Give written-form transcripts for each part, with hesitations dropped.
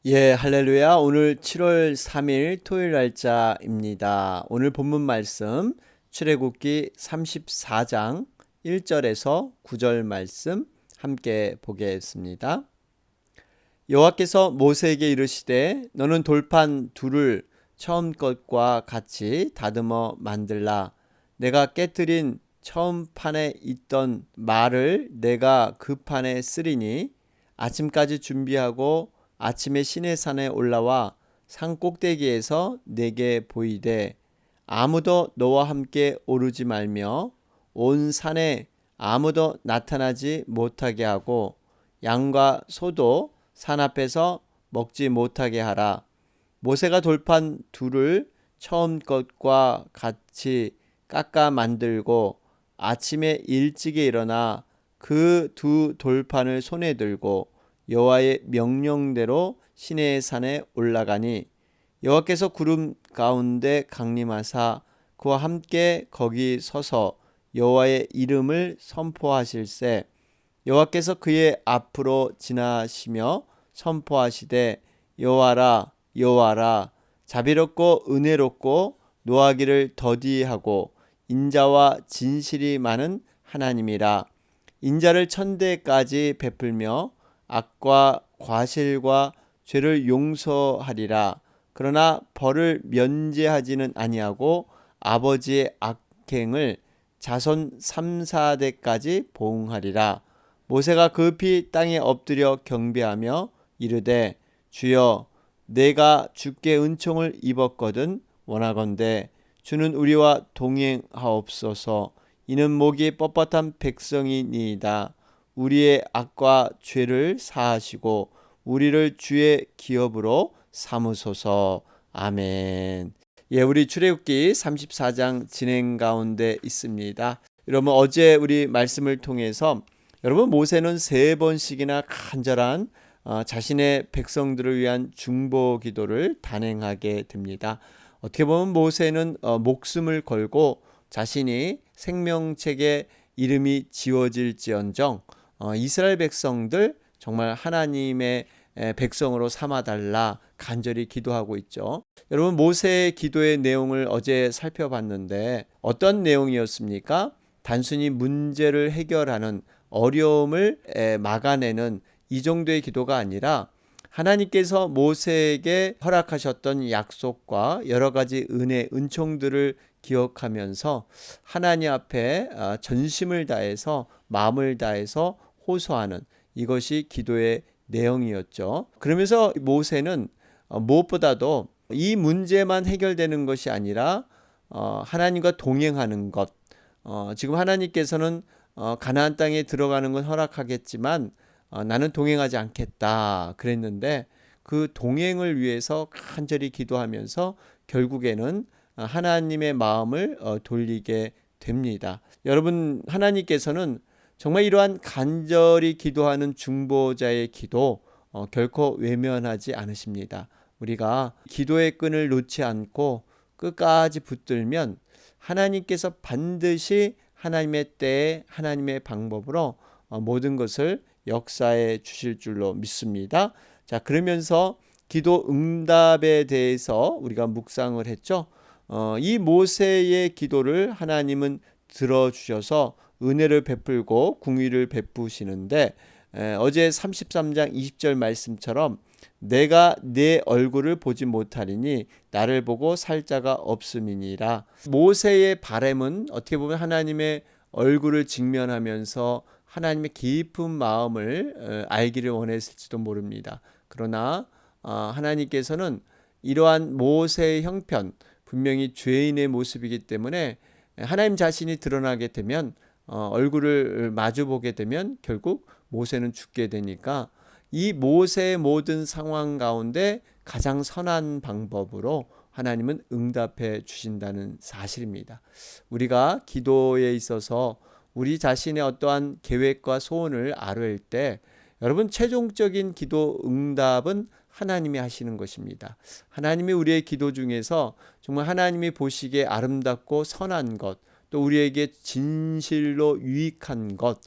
예, 할렐루야. 오늘 7월 3일 토요일 날짜입니다. 오늘 본문 말씀 출애굽기 34장 1절에서 9절 말씀 함께 보겠습니다. 여호와께서 모세에게 이르시되 너는 돌판 둘을 처음 것과 같이 다듬어 만들라. 내가 깨뜨린 처음 판에 있던 말을 내가 그 판에 쓰리니 아침까지 준비하고 아침에 시내산에 올라와 산 꼭대기에서 내게 보이되 아무도 너와 함께 오르지 말며 온 산에 아무도 나타나지 못하게 하고 양과 소도 산 앞에서 먹지 못하게 하라. 모세가 돌판 둘을 처음 것과 같이 깎아 만들고 아침에 일찍이 일어나 그 두 돌판을 손에 들고 여호와의 명령대로 시내의 산에 올라가니 여호와께서 구름 가운데 강림하사 그와 함께 거기 서서 여호와의 이름을 선포하실세 여호와께서 그의 앞으로 지나시며 선포하시되 여호와라 여호와라 자비롭고 은혜롭고 노하기를 더디하고 인자와 진실이 많은 하나님이라. 인자를 천대까지 베풀며 악과 과실과 죄를 용서하리라. 그러나 벌을 면제하지는 아니하고 아버지의 악행을 자손 3, 4대까지 보응하리라. 모세가 급히 땅에 엎드려 경배하며 이르되 주여 내가 주께 은총을 입었거든 원하건대 주는 우리와 동행하옵소서. 이는 목이 뻣뻣한 백성이니이다. 우리의 악과 죄를 사하시고 우리를 주의 기업으로 삼으소서. 아멘. 예, 우리 출애굽기 34장 진행 가운데 있습니다. 여러분 어제 우리 말씀을 통해서 여러분 모세는 3번씩이나 간절한 자신의 백성들을 위한 중보 기도를 단행하게 됩니다. 어떻게 보면 모세는 목숨을 걸고 자신이 생명책에 이름이 지워질지언정 이스라엘 백성들 정말 하나님의 백성으로 삼아달라 간절히 기도하고 있죠. 여러분 모세의 기도의 내용을 어제 살펴봤는데 어떤 내용이었습니까? 단순히 문제를 해결하는 어려움을 막아내는 이 정도의 기도가 아니라 하나님께서 모세에게 허락하셨던 약속과 여러 가지 은혜, 은총들을 기억하면서 하나님 앞에 전심을 다해서 마음을 다해서 호소하는 이것이 기도의 내용이었죠. 그러면서 모세는 무엇보다도 이 문제만 해결되는 것이 아니라 하나님과 동행하는 것. 지금 하나님께서는 가나안 땅에 들어가는 건 허락하겠지만 나는 동행하지 않겠다 그랬는데 그 동행을 위해서 간절히 기도하면서 결국에는 하나님의 마음을 돌리게 됩니다. 여러분 하나님께서는 정말 이러한 간절히 기도하는 중보자의 기도 결코 외면하지 않으십니다. 우리가 기도의 끈을 놓지 않고 끝까지 붙들면 하나님께서 반드시 하나님의 때에 하나님의 방법으로 모든 것을 역사해 주실 줄로 믿습니다. 자, 그러면서 기도 응답에 대해서 우리가 묵상을 했죠. 이 모세의 기도를 하나님은 들어주셔서 은혜를 베풀고 궁의를 베푸시는데 어제 33장 20절 말씀처럼 내가 내 얼굴을 보지 못하리니 나를 보고 살 자가 없음이니라. 모세의 바람은 어떻게 보면 하나님의 얼굴을 직면하면서 하나님의 깊은 마음을 알기를 원했을지도 모릅니다. 그러나 하나님께서는 이러한 모세의 형편, 분명히 죄인의 모습이기 때문에 하나님 자신이 드러나게 되면 얼굴을 마주보게 되면 결국 모세는 죽게 되니까 이 모세의 모든 상황 가운데 가장 선한 방법으로 하나님은 응답해 주신다는 사실입니다. 우리가 기도에 있어서 우리 자신의 어떠한 계획과 소원을 아뢰을 때 여러분 최종적인 기도 응답은 하나님이 하시는 것입니다. 하나님이 우리의 기도 중에서 정말 하나님이 보시기에 아름답고 선한 것, 또 우리에게 진실로 유익한 것,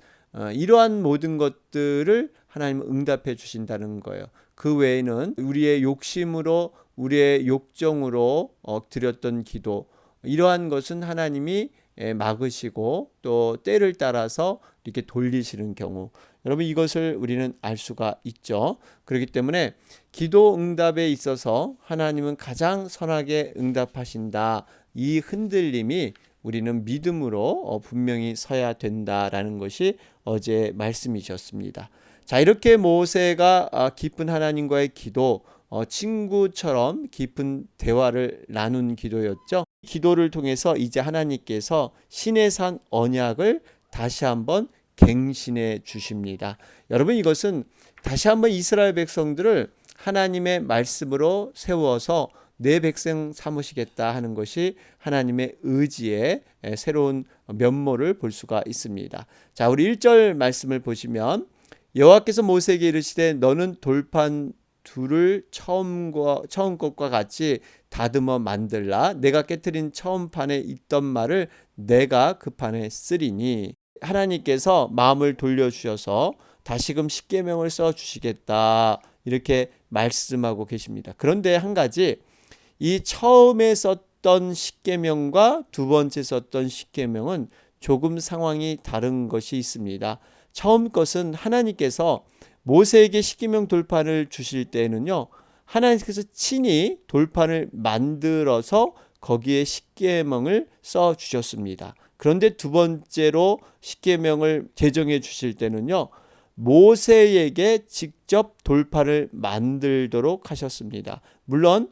이러한 모든 것들을 하나님은 응답해 주신다는 거예요. 그 외에는 우리의 욕심으로 우리의 욕정으로 드렸던 기도, 이러한 것은 하나님이 막으시고 또 때를 따라서 이렇게 돌리시는 경우, 여러분 이것을 우리는 알 수가 있죠. 그렇기 때문에 기도 응답에 있어서 하나님은 가장 선하게 응답하신다, 이 흔들림이 우리는 믿음으로 분명히 서야 된다라는 것이 어제 말씀이셨습니다. 자, 이렇게 모세가 깊은 하나님과의 기도, 친구처럼 깊은 대화를 나눈 기도였죠. 기도를 통해서 이제 하나님께서 시내산 언약을 다시 한번 갱신해 주십니다. 여러분, 이것은 다시 한번 이스라엘 백성들을 하나님의 말씀으로 세워서 내 백성 삼으시겠다 하는 것이 하나님의 의지의 새로운 면모를 볼 수가 있습니다. 자, 우리 1절 말씀을 보시면 여호와께서 모세에게 이르시되 너는 돌판 둘을 처음 것과 같이 다듬어 만들라. 내가 깨트린 처음 판에 있던 말을 내가 그 판에 쓰리니. 하나님께서 마음을 돌려주셔서 다시금 십계명을 써주시겠다, 이렇게 말씀하고 계십니다. 그런데 한 가지, 이 처음에 썼던 십계명과 두 번째 썼던 십계명은 조금 상황이 다른 것이 있습니다. 처음 것은 하나님께서 모세에게 십계명 돌판을 주실 때는요, 하나님께서 친히 돌판을 만들어서 거기에 십계명을 써 주셨습니다. 그런데 두 번째로 십계명을 제정해 주실 때는요, 모세에게 직접 돌판을 만들도록 하셨습니다. 물론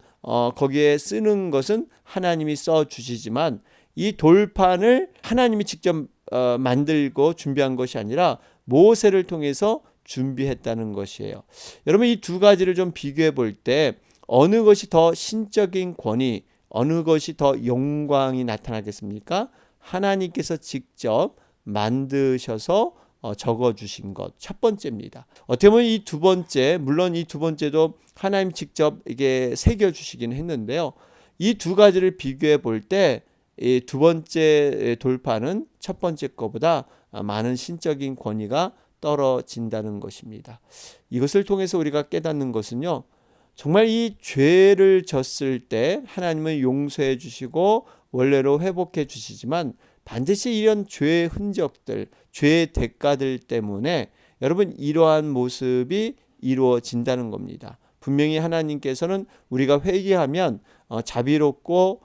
거기에 쓰는 것은 하나님이 써 주시지만 이 돌판을 하나님이 직접 만들고 준비한 것이 아니라 모세를 통해서 준비했다는 것이에요. 여러분, 이 두 가지를 좀 비교해 볼 때 어느 것이 더 신적인 권위, 어느 것이 더 영광이 나타나겠습니까? 하나님께서 직접 만드셔서 적어주신 것, 첫 번째입니다. 어떻게 보면 이 두 번째, 물론 이 두 번째도 하나님 직접 이게 새겨주시긴 했는데요. 이 두 가지를 비교해 볼 때 이 두 번째 돌파는 첫 번째 것보다 많은 신적인 권위가 떨어진다는 것입니다. 이것을 통해서 우리가 깨닫는 것은요, 정말 이 죄를 졌을 때 하나님은 용서해 주시고 원래로 회복해 주시지만 반드시 이런 죄의 흔적들, 죄의 대가들 때문에 여러분 이러한 모습이 이루어진다는 겁니다. 분명히 하나님께서는 우리가 회개하면 자비롭고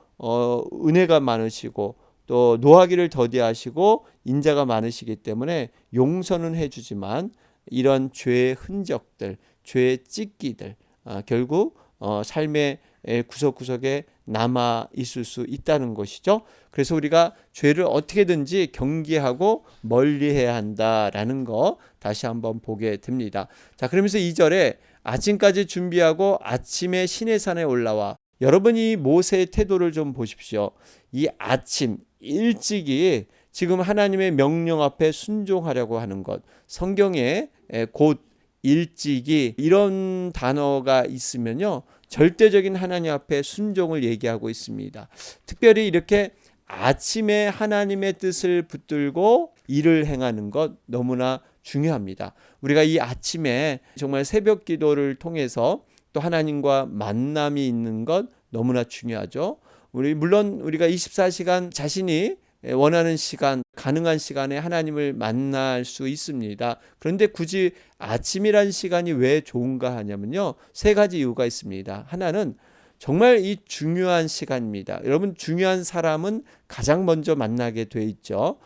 은혜가 많으시고 또 노하기를 더디하시고 인자가 많으시기 때문에 용서는 해주지만 이런 죄의 흔적들, 죄의 찢기들 결국 삶의 구석구석에 남아 있을 수 있다는 것이죠. 그래서 우리가 죄를 어떻게든지 경계하고 멀리해야 한다라는 거 다시 한번 보게 됩니다. 자, 그러면서 2절에 아침까지 준비하고 아침에 시내산에 올라와. 여러분이 모세의 태도를 좀 보십시오. 이 아침 일찍이 지금 하나님의 명령 앞에 순종하려고 하는 것, 성경에 곧 일찍이 이런 단어가 있으면요, 절대적인 하나님 앞에 순종을 얘기하고 있습니다. 특별히 이렇게 아침에 하나님의 뜻을 붙들고 일을 행하는 것 너무나 중요합니다. 우리가 이 아침에 정말 새벽 기도를 통해서 또 하나님과 만남이 있는 것 너무나 중요하죠. 물론 우리가 24시간 자신이 원하는 시간, 가능한 시간에 하나님을 만날 수 있습니다. 그런데 굳이 아침이란 시간이 왜 좋은가 하냐면요, 세 가지 이유가 있습니다. 하나는 정말 이 중요한 시간입니다. 여러분, 중요한 사람은 가장 먼저 만나게 돼 있죠.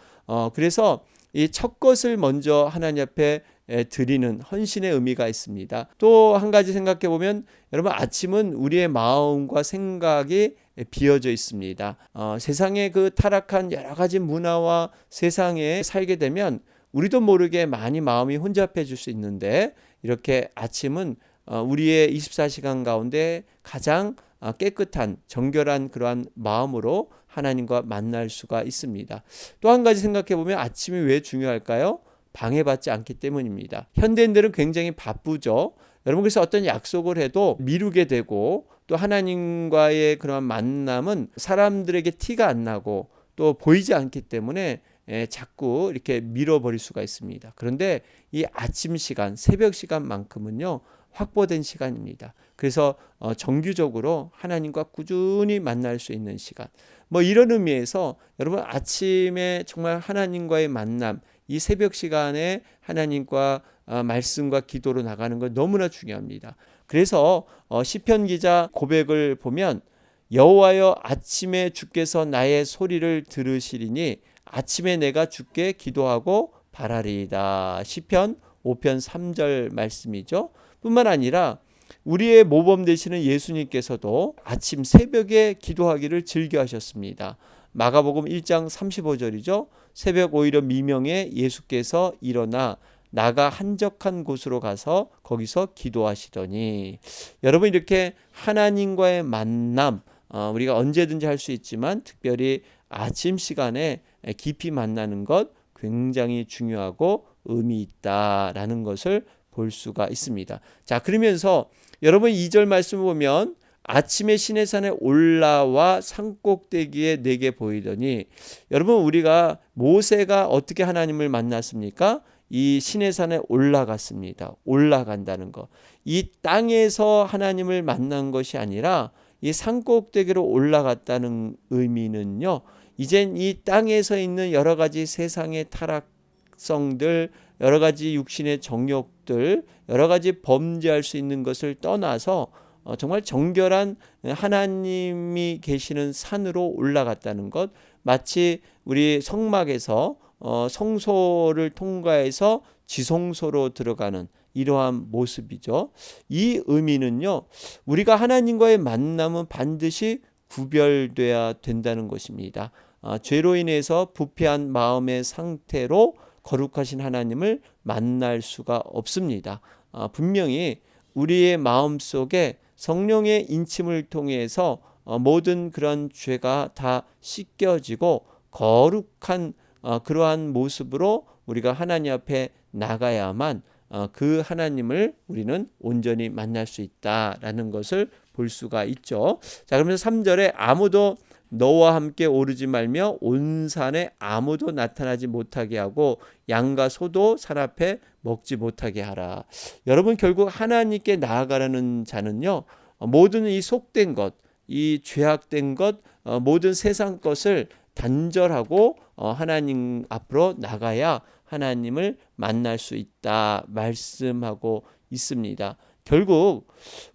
그래서 이 첫 것을 먼저 하나님 앞에 드리는 헌신의 의미가 있습니다. 또 한 가지 생각해 보면 여러분, 아침은 우리의 마음과 생각이 비어져 있습니다. 세상의 그 타락한 여러 가지 문화와 세상에 살게 되면 우리도 모르게 많이 마음이 혼잡해질 수 있는데, 이렇게 아침은 우리의 24시간 가운데 가장 깨끗한 정결한 그러한 마음으로 하나님과 만날 수가 있습니다. 또 한 가지 생각해 보면 아침이 왜 중요할까요? 방해받지 않기 때문입니다. 현대인들은 굉장히 바쁘죠. 여러분, 그래서 어떤 약속을 해도 미루게 되고, 또 하나님과의 그런 만남은 사람들에게 티가 안 나고 또 보이지 않기 때문에 자꾸 이렇게 밀어버릴 수가 있습니다. 그런데 이 아침 시간, 새벽 시간만큼은요, 확보된 시간입니다. 그래서 정규적으로 하나님과 꾸준히 만날 수 있는 시간. 뭐 이런 의미에서 여러분 아침에 정말 하나님과의 만남, 이 새벽 시간에 하나님과 말씀과 기도로 나가는 건 너무나 중요합니다. 그래서 시편 기자 고백을 보면 여호와여 아침에 주께서 나의 소리를 들으시리니 아침에 내가 주께 기도하고 바라리이다. 시편 5편 3절 말씀이죠. 뿐만 아니라 우리의 모범 되시는 예수님께서도 아침 새벽에 기도하기를 즐겨하셨습니다. 마가복음 1장 35절이죠. 새벽 오히려 미명에 예수께서 일어나 나가 한적한 곳으로 가서 거기서 기도하시더니, 여러분 이렇게 하나님과의 만남 우리가 언제든지 할 수 있지만 특별히 아침 시간에 깊이 만나는 것 굉장히 중요하고 의미 있다라는 것을 볼 수가 있습니다. 자, 그러면서 여러분 2절 말씀을 보면 아침에 시내산에 올라와 산꼭대기에 내게 보이더니, 여러분 우리가 모세가 어떻게 하나님을 만났습니까? 이 시내산에 올라갔습니다. 올라간다는 것. 이 땅에서 하나님을 만난 것이 아니라 이 산꼭대기로 올라갔다는 의미는요, 이젠 이 땅에서 있는 여러 가지 세상의 타락성들, 여러 가지 육신의 정욕들, 여러 가지 범죄할 수 있는 것을 떠나서 정말 정결한 하나님이 계시는 산으로 올라갔다는 것, 마치 우리 성막에서 성소를 통과해서 지성소로 들어가는 이러한 모습이죠. 이 의미는요, 우리가 하나님과의 만남은 반드시 구별돼야 된다는 것입니다. 죄로 인해서 부패한 마음의 상태로 거룩하신 하나님을 만날 수가 없습니다. 분명히 우리의 마음 속에 성령의 인침을 통해서 모든 그런 죄가 다 씻겨지고 거룩한 그러한 모습으로 우리가 하나님 앞에 나가야만 그 하나님을 우리는 온전히 만날 수 있다라는 것을 볼 수가 있죠. 자, 그러면서 3절에 아무도 너와 함께 오르지 말며 온 산에 아무도 나타나지 못하게 하고 양과 소도 산 앞에 먹지 못하게 하라. 여러분 결국 하나님께 나아가라는 자는요, 모든 이 속된 것, 이 죄악된 것, 모든 세상 것을 단절하고 하나님 앞으로 나가야 하나님을 만날 수 있다 말씀하고 있습니다. 결국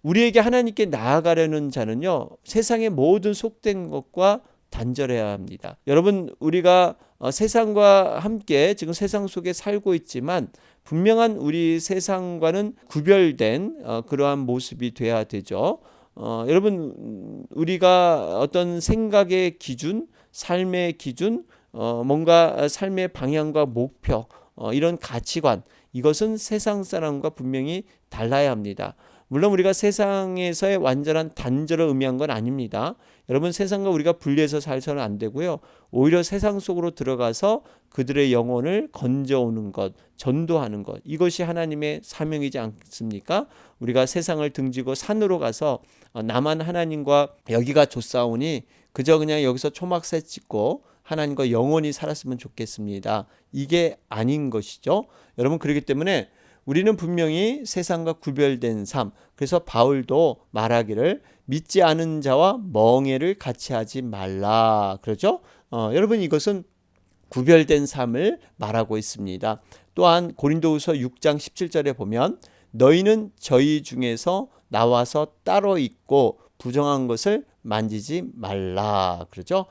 우리에게 하나님께 나아가려는 자는요, 세상의 모든 속된 것과 단절해야 합니다. 여러분 우리가 세상과 함께 지금 세상 속에 살고 있지만 분명한 우리 세상과는 구별된 그러한 모습이 돼야 되죠. 여러분 우리가 어떤 생각의 기준, 삶의 기준, 뭔가 삶의 방향과 목표, 이런 가치관, 이것은 세상 사람과 분명히 달라야 합니다. 물론 우리가 세상에서의 완전한 단절을 의미한 건 아닙니다. 여러분 세상과 우리가 분리해서 살서는 안 되고요. 오히려 세상 속으로 들어가서 그들의 영혼을 건져오는 것, 전도하는 것, 이것이 하나님의 사명이지 않습니까? 우리가 세상을 등지고 산으로 가서 나만 하나님과 여기가 좋사오니 그저 그냥 여기서 초막새 찍고 하나님과 영원히 살았으면 좋겠습니다. 이게 아닌 것이죠. 여러분 그렇기 때문에 우리는 분명히 세상과 구별된 삶, 그래서 바울도 말하기를 믿지 않은 자와 멍에를 같이 하지 말라 그러죠. 여러분 이것은 구별된 삶을 말하고 있습니다. 또한 고린도후서 6장 17절에 보면 너희는 저희 중에서 나와서 따로 있고 부정한 것을 만지지 말라 그러죠.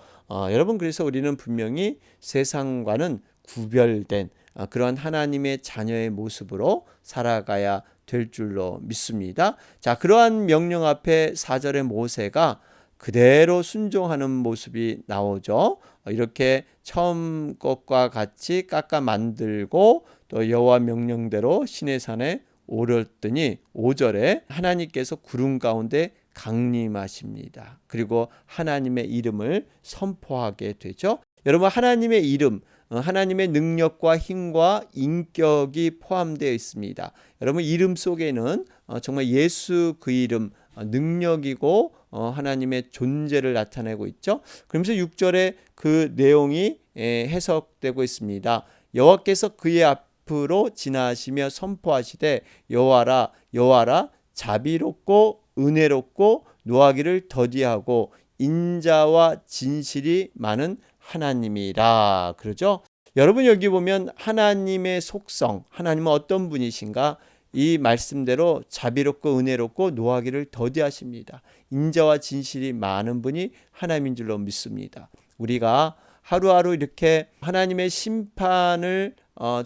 여러분 그래서 우리는 분명히 세상과는 구별된 그런 하나님의 자녀의 모습으로 살아가야 될 줄로 믿습니다. 자, 그러한 명령 앞에 4절의 모세가 그대로 순종하는 모습이 나오죠. 이렇게 처음 것과 같이 깎아 만들고 또 여호와 명령대로 시내산에 오르더니 5절에 하나님께서 구름 가운데 강림하십니다. 그리고 하나님의 이름을 선포하게 되죠. 여러분 하나님의 이름, 하나님의 능력과 힘과 인격이 포함되어 있습니다. 여러분 이름 속에는 정말 예수 그 이름 능력이고 하나님의 존재를 나타내고 있죠. 그러면서 6절에 그 내용이 해석되고 있습니다. 여호와께서 그의 앞으로 지나시며 선포하시되 여호와라 여호와라 자비롭고 은혜롭고 노하기를 더디하고 인자와 진실이 많은 하나님이라. 그러죠? 여러분 여기 보면 하나님의 속성, 하나님은 어떤 분이신가? 이 말씀대로 자비롭고 은혜롭고 노하기를 더디하십니다. 인자와 진실이 많은 분이 하나님인 줄로 믿습니다. 우리가 하루하루 이렇게 하나님의 심판을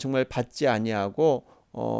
정말 받지 아니하고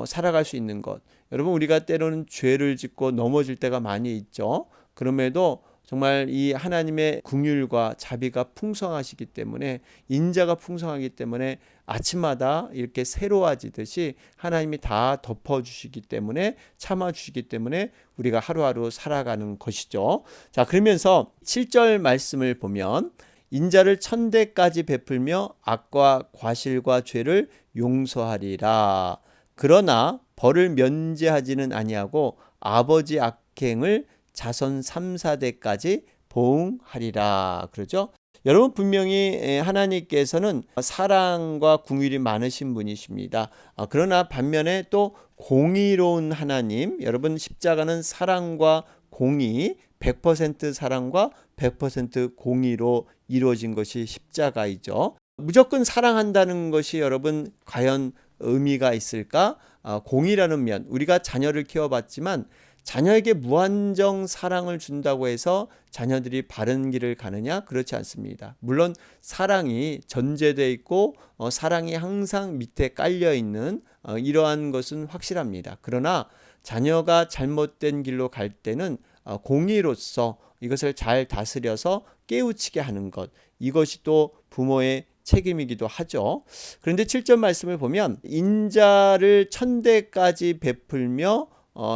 살아갈 수 있는 것. 여러분 우리가 때로는 죄를 짓고 넘어질 때가 많이 있죠. 그럼에도 정말 이 하나님의 긍휼과 자비가 풍성하시기 때문에 인자가 풍성하기 때문에 아침마다 이렇게 새로워지듯이 하나님이 다 덮어주시기 때문에 참아주시기 때문에 우리가 하루하루 살아가는 것이죠. 자, 그러면서 7절 말씀을 보면 인자를 천대까지 베풀며 악과 과실과 죄를 용서하리라. 그러나 벌을 면제하지는 아니하고 아버지 악행을 자손 3, 4대까지 보응하리라. 그러죠? 여러분 분명히 하나님께서는 사랑과 긍휼이 많으신 분이십니다. 그러나 반면에 또 공의로운 하나님, 여러분 십자가는 사랑과 공의, 100% 사랑과 100% 공의로 이루어진 것이 십자가이죠. 무조건 사랑한다는 것이 여러분 과연 의미가 있을까? 공의라는 면, 우리가 자녀를 키워봤지만 자녀에게 무한정 사랑을 준다고 해서 자녀들이 바른 길을 가느냐? 그렇지 않습니다. 물론 사랑이 전제되어 있고 사랑이 항상 밑에 깔려 있는 이러한 것은 확실합니다. 그러나 자녀가 잘못된 길로 갈 때는 공의로서 이것을 잘 다스려서 깨우치게 하는 것, 이것이 또 부모의 책임이기도 하죠. 그런데 7절 말씀을 보면 인자를 천대까지 베풀며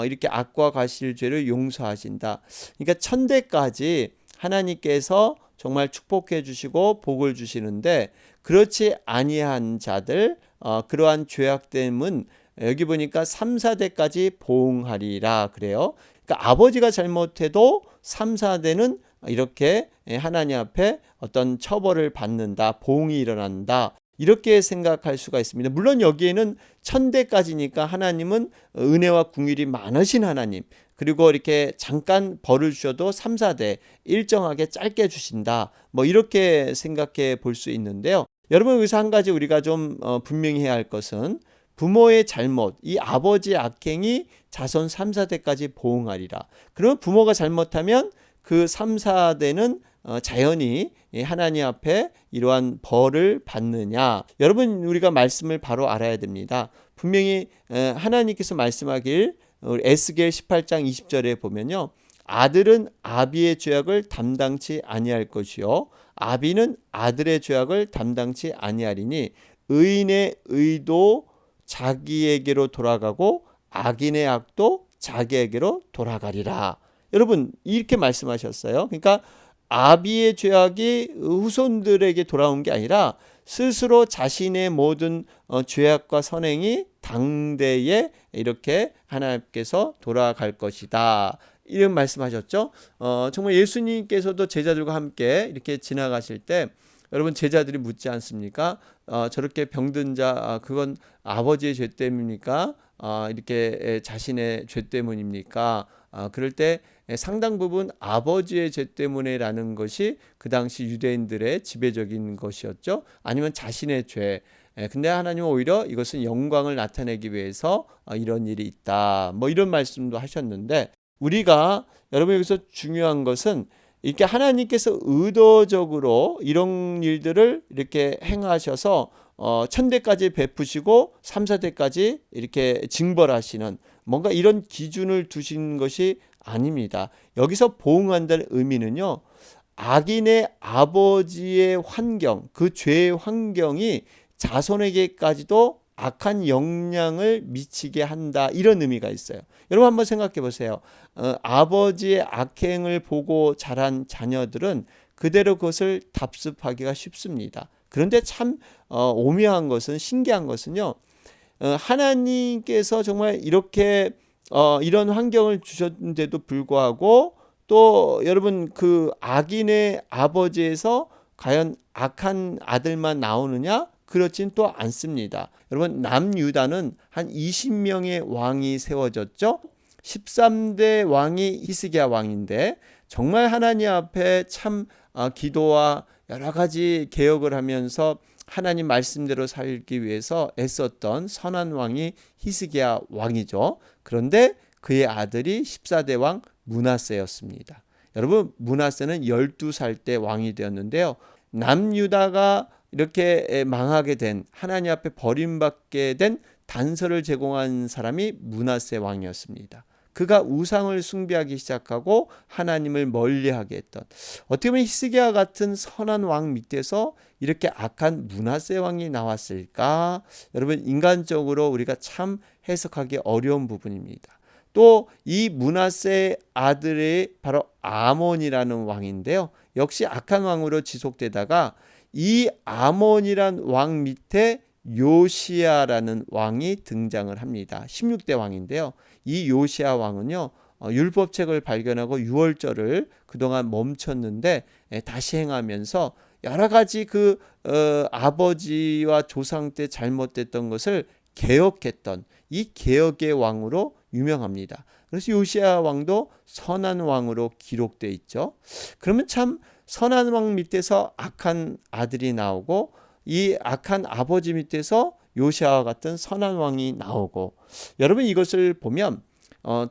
이렇게 악과 과실죄를 용서하신다. 그러니까 천대까지 하나님께서 정말 축복해 주시고 복을 주시는데 그렇지 아니한 자들, 그러한 죄악됨은 여기 보니까 3, 4대까지 보응하리라 그래요. 그러니까 아버지가 잘못해도 3, 4대는 이렇게 하나님 앞에 어떤 처벌을 받는다, 보응이 일어난다. 이렇게 생각할 수가 있습니다. 물론 여기에는 천대까지니까 하나님은 은혜와 긍휼이 많으신 하나님, 그리고 이렇게 잠깐 벌을 주셔도 3, 4대 일정하게 짧게 주신다. 뭐 이렇게 생각해 볼 수 있는데요. 여러분 여기서 한 가지 우리가 좀 분명히 해야 할 것은 부모의 잘못, 이 아버지의 악행이 자손 3, 4대까지 보응하리라. 그러면 부모가 잘못하면 그 3, 4대는 자연히 하나님 앞에 이러한 벌을 받느냐. 여러분 우리가 말씀을 바로 알아야 됩니다. 분명히 하나님께서 말씀하길 에스겔 18장 20절에 보면요. 아들은 아비의 죄악을 담당치 아니할 것이요 아비는 아들의 죄악을 담당치 아니하리니 의인의 의도 자기에게로 돌아가고 악인의 악도 자기에게로 돌아가리라. 여러분 이렇게 말씀하셨어요. 그러니까 아비의 죄악이 후손들에게 돌아온 게 아니라 스스로 자신의 모든 죄악과 선행이 당대에 이렇게 하나님께서 돌아갈 것이다. 이런 말씀하셨죠. 정말 예수님께서도 제자들과 함께 이렇게 지나가실 때 여러분 제자들이 묻지 않습니까? 저렇게 병든 자 그건 아버지의 죄 때문입니까? 이렇게 자신의 죄 때문입니까? 그럴 때 상당 부분 아버지의 죄 때문에라는 것이 그 당시 유대인들의 지배적인 것이었죠. 아니면 자신의 죄. 근데 하나님은 오히려 이것은 영광을 나타내기 위해서 이런 일이 있다. 뭐 이런 말씀도 하셨는데 우리가 여러분 여기서 중요한 것은 이렇게 하나님께서 의도적으로 이런 일들을 이렇게 행하셔서 천대까지 베푸시고 3, 4대까지 이렇게 징벌하시는 뭔가 이런 기준을 두신 것이 아닙니다. 여기서 보응한다는 의미는요. 악인의 아버지의 환경, 그 죄의 환경이 자손에게까지도 악한 영향을 미치게 한다. 이런 의미가 있어요. 여러분 한번 생각해 보세요. 아버지의 악행을 보고 자란 자녀들은 그대로 그것을 답습하기가 쉽습니다. 그런데 참 오묘한 것은 신기한 것은요. 하나님께서 정말 이렇게 이런 환경을 주셨는데도 불구하고 또 여러분 그 악인의 아버지에서 과연 악한 아들만 나오느냐? 그렇진 또 않습니다. 여러분, 남유다는 한 20명의 왕이 세워졌죠. 13대 왕이 히스기야 왕인데 정말 하나님 앞에 참 기도와 여러 가지 개혁을 하면서 하나님 말씀대로 살기 위해서 애썼던 선한 왕이 히스기야 왕이죠. 그런데 그의 아들이 14대 왕 므낫세였습니다. 여러분, 므낫세는 12살 때 왕이 되었는데요. 남유다가 이렇게 망하게 된, 하나님 앞에 버림받게 된 단서를 제공한 사람이 므낫세 왕이었습니다. 그가 우상을 숭배하기 시작하고 하나님을 멀리하게 했던, 어떻게 보면 히스기야 같은 선한 왕 밑에서 이렇게 악한 므낫세 왕이 나왔을까? 여러분, 인간적으로 우리가 참 해석하기 어려운 부분입니다. 또 이 므낫세 아들이 바로 아몬이라는 왕인데요. 역시 악한 왕으로 지속되다가 이 아몬이란 왕 밑에 요시야라는 왕이 등장을 합니다. 16대 왕인데요. 이 요시야 왕은요, 율법책을 발견하고 유월절을 그동안 멈췄는데 다시 행하면서 여러 가지 아버지와 조상 때 잘못됐던 것을 개혁했던 이 개혁의 왕으로 유명합니다. 그래서 요시야 왕도 선한 왕으로 기록되어 있죠. 그러면 참 선한 왕 밑에서 악한 아들이 나오고 이 악한 아버지 밑에서 요시아와 같은 선한 왕이 나오고, 여러분 이것을 보면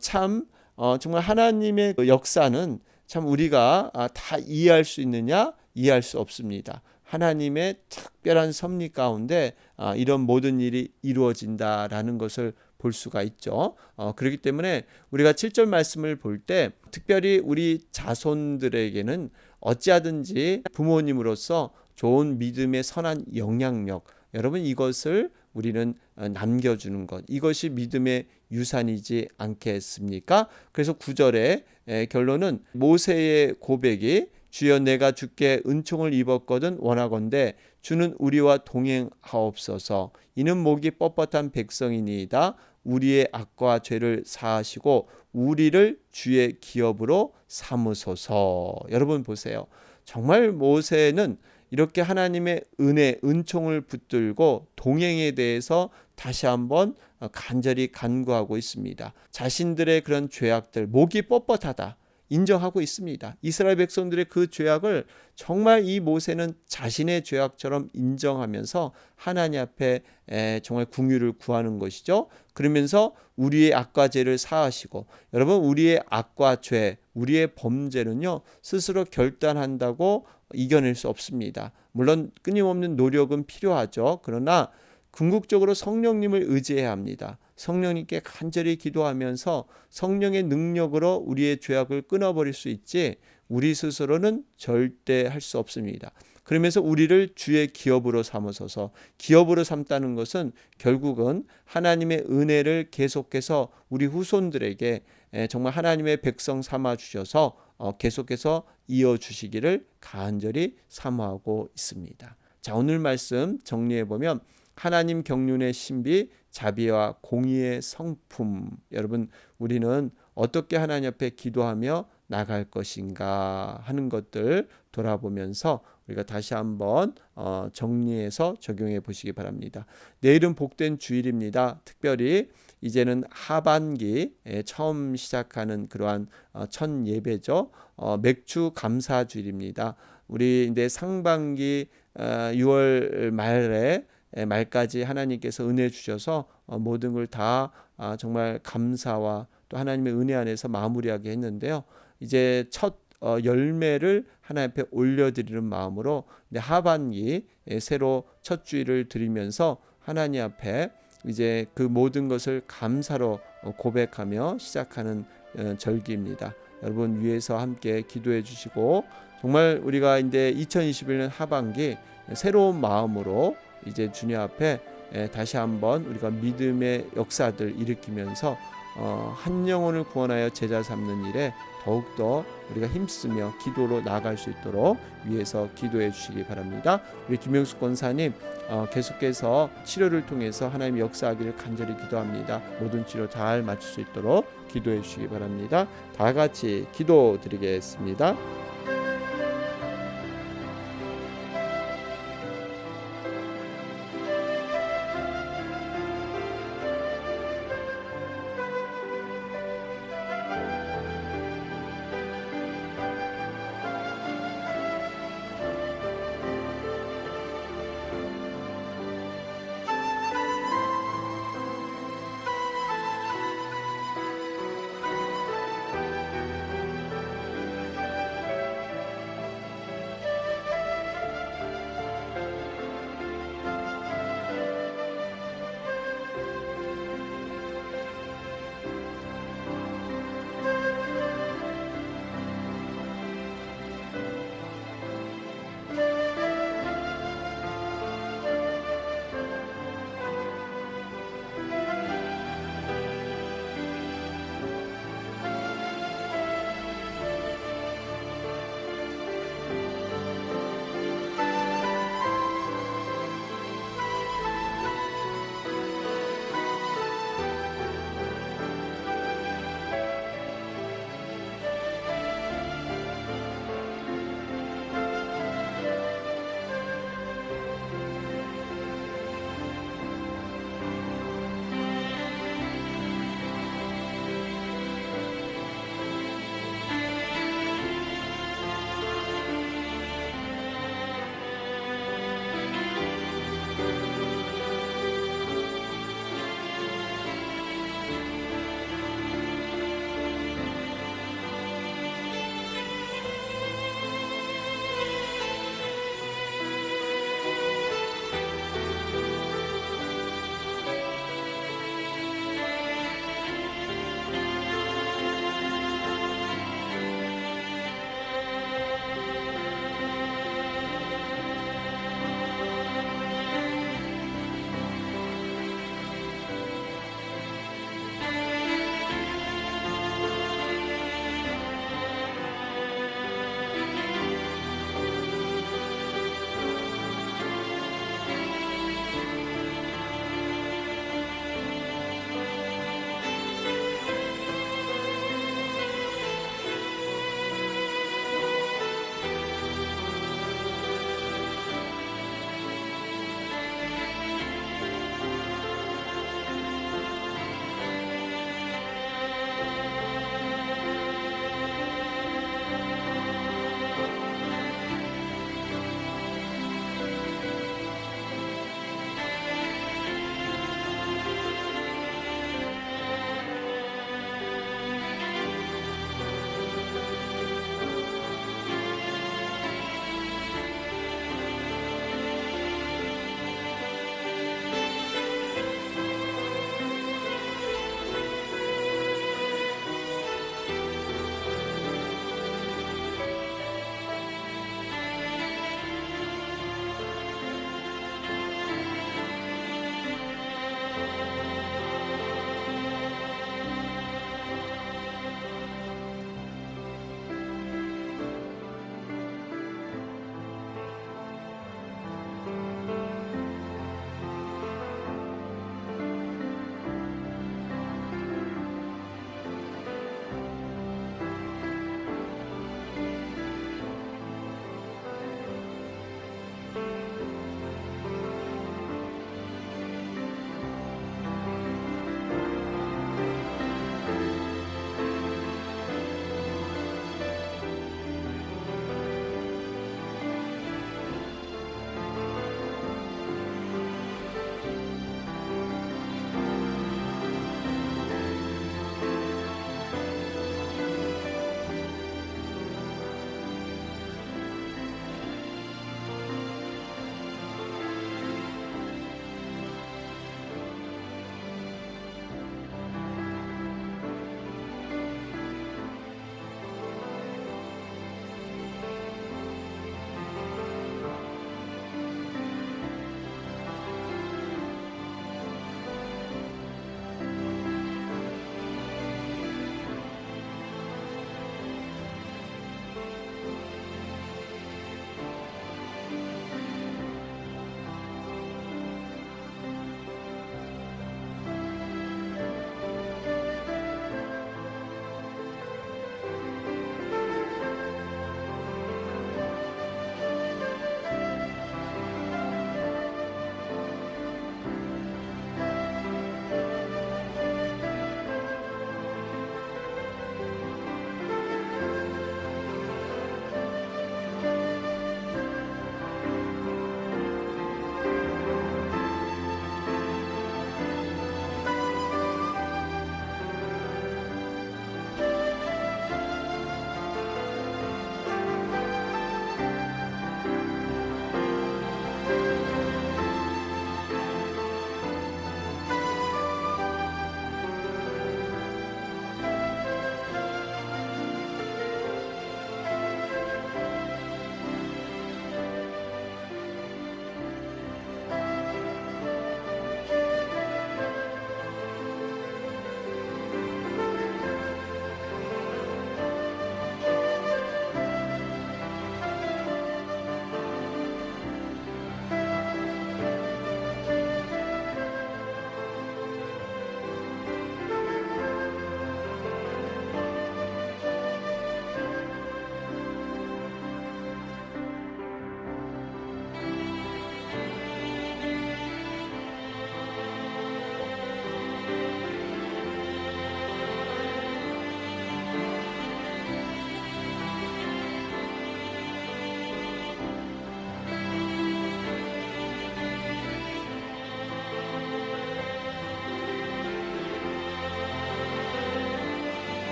정말 하나님의 역사는 참 우리가 다 이해할 수 있느냐? 이해할 수 없습니다. 하나님의 특별한 섭리 가운데 이런 모든 일이 이루어진다라는 것을 볼 수가 있죠. 그렇기 때문에 우리가 7절 말씀을 볼 때 특별히 우리 자손들에게는 어찌하든지 부모님으로서 좋은 믿음의 선한 영향력, 여러분 이것을 우리는 남겨주는 것, 이것이 믿음의 유산이지 않겠습니까? 그래서 9절의 결론은 모세의 고백이 주여 내가 주께 은총을 입었거든 원하건대 주는 우리와 동행하옵소서. 이는 목이 뻣뻣한 백성이니이다. 우리의 악과 죄를 사하시고 우리를 주의 기업으로 삼으소서. 여러분 보세요. 정말 모세는 이렇게 하나님의 은혜, 은총을 붙들고 동행에 대해서 다시 한번 간절히 간구하고 있습니다. 자신들의 그런 죄악들, 목이 뻣뻣하다 인정하고 있습니다. 이스라엘 백성들의 그 죄악을 정말 이 모세는 자신의 죄악처럼 인정하면서 하나님 앞에 정말 긍휼을 구하는 것이죠. 그러면서 우리의 악과 죄를 사하시고, 여러분 우리의 악과 죄, 우리의 범죄는요 스스로 결단한다고 이겨낼 수 없습니다. 물론 끊임없는 노력은 필요하죠. 그러나 궁극적으로 성령님을 의지해야 합니다. 성령님께 간절히 기도하면서 성령의 능력으로 우리의 죄악을 끊어버릴 수 있지 우리 스스로는 절대 할 수 없습니다. 그러면서 우리를 주의 기업으로 삼으소서. 기업으로 삼다는 것은 결국은 하나님의 은혜를 계속해서 우리 후손들에게 정말 하나님의 백성 삼아 주셔서 계속해서 이어주시기를 간절히 사모하고 있습니다. 자, 오늘 말씀 정리해 보면 하나님 경륜의 신비, 자비와 공의의 성품. 여러분 우리는 어떻게 하나님 앞에 기도하며 나갈 것인가 하는 것들 돌아보면서 우리가 다시 한번 정리해서 적용해 보시기 바랍니다. 내일은 복된 주일입니다. 특별히 이제는 하반기 처음 시작하는 그러한 첫 예배죠. 맥주 감사 주일입니다. 우리 이제 상반기 6월 말까지 하나님께서 은혜 주셔서 모든 걸 다 정말 감사와 또 하나님의 은혜 안에서 마무리하게 했는데요. 이제 첫 열매를 하나님 앞에 올려드리는 마음으로 하반기 새로 첫 주일을 드리면서 하나님 앞에 이제 그 모든 것을 감사로 고백하며 시작하는 절기입니다. 여러분 위에서 함께 기도해 주시고 정말 우리가 이제 2021년 하반기 새로운 마음으로 이제 주님 앞에 다시 한번 우리가 믿음의 역사들 일으키면서 한 영혼을 구원하여 제자 삼는 일에 더욱더 우리가 힘쓰며 기도로 나아갈 수 있도록 위해서 기도해 주시기 바랍니다. 우리 김영숙 권사님 계속해서 치료를 통해서 하나님의 역사하기를 간절히 기도합니다. 모든 치료 잘 마칠 수 있도록 기도해 주시기 바랍니다. 다 같이 기도드리겠습니다.